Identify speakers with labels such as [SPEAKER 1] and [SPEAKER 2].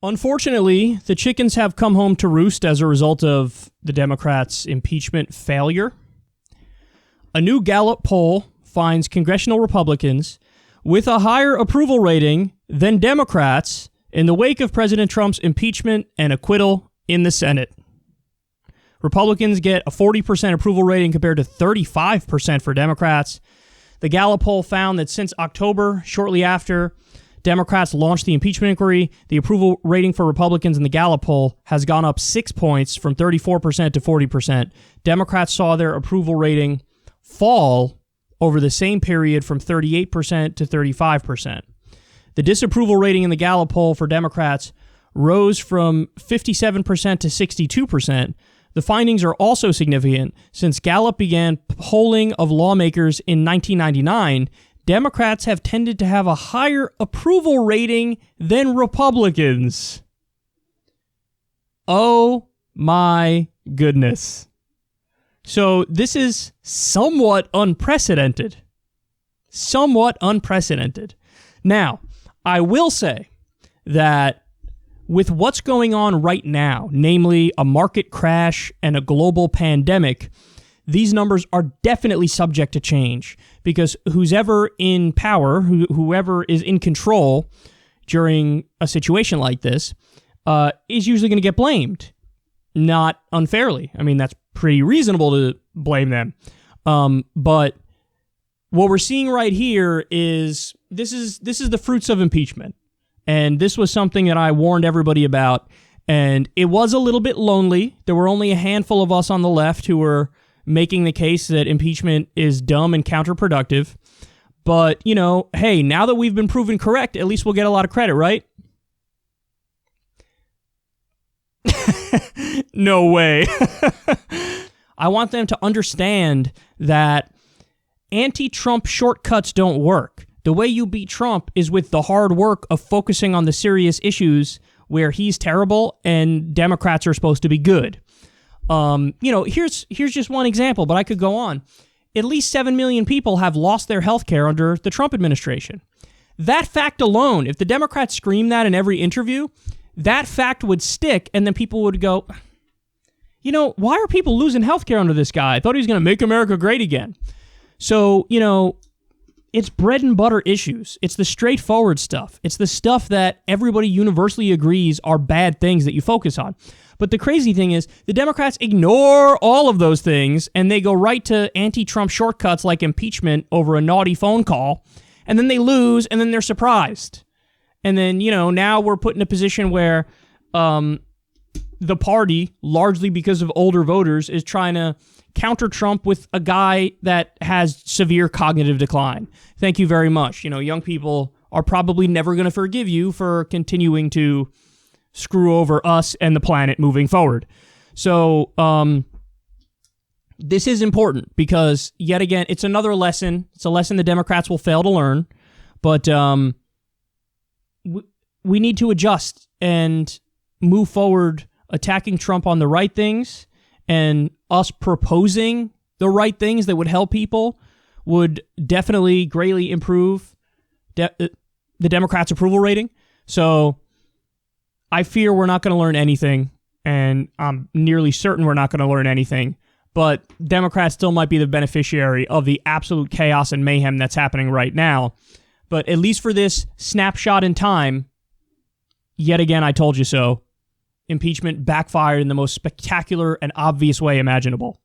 [SPEAKER 1] Unfortunately, the chickens have come home to roost as a result of the Democrats' impeachment failure. A new Gallup poll finds congressional Republicans with a higher approval rating than Democrats in the wake of President Trump's impeachment and acquittal in the Senate. Republicans get a 40% approval rating compared to 35% for Democrats. The Gallup poll found that since October, shortly after Democrats launched the impeachment inquiry, the approval rating for Republicans in the Gallup poll has gone up 6 points from 34% to 40%. Democrats saw their approval rating fall over the same period from 38% to 35%. The disapproval rating in the Gallup poll for Democrats rose from 57% to 62%. The findings are also significant. Since Gallup began polling of lawmakers in 1999, Democrats have tended to have a higher approval rating than Republicans. Oh my goodness. So this is somewhat unprecedented. Somewhat unprecedented. Now, I will say that with what's going on right now, namely a market crash and a global pandemic, these numbers are definitely subject to change because who's ever in power, whoever is in control during a situation like this, is usually going to get blamed. Not unfairly. I mean, that's pretty reasonable to blame them. But what we're seeing right here is this is the fruits of impeachment. And this was something that I warned everybody about. And it was a little bit lonely. There were only a handful of us on the left who were making the case that impeachment is dumb and counterproductive. But, you know, hey, now that we've been proven correct, at least we'll get a lot of credit, right? No way. I want them to understand that anti-Trump shortcuts don't work. The way you beat Trump is with the hard work of focusing on the serious issues where he's terrible and Democrats are supposed to be good. Here's just one example, but I could go on. At least 7 million people have lost their health care under the Trump administration. That fact alone, if the Democrats scream that in every interview, that fact would stick, and then people would go, you know, why are people losing health care under this guy? I thought he was going to make America great again. So, you know, it's bread and butter issues. It's the straightforward stuff. It's the stuff that everybody universally agrees are bad things that you focus on. But the crazy thing is, the Democrats ignore all of those things, and they go right to anti-Trump shortcuts like impeachment over a naughty phone call, and then they lose, and then they're surprised. And then, you know, now we're put in a position where the party, largely because of older voters, is trying to counter Trump with a guy that has severe cognitive decline. Thank you very much. You know, young people are probably never going to forgive you for continuing to screw over us and the planet moving forward. So this is important because, yet again, it's another lesson. It's a lesson the Democrats will fail to learn. But we need to adjust and move forward, attacking Trump on the right things, and us proposing the right things that would help people would definitely greatly improve the Democrats' approval rating. So I fear we're not going to learn anything, and I'm nearly certain we're not going to learn anything, but Democrats still might be the beneficiary of the absolute chaos and mayhem that's happening right now. But at least for this snapshot in time, yet again, I told you so, impeachment backfired in the most spectacular and obvious way imaginable.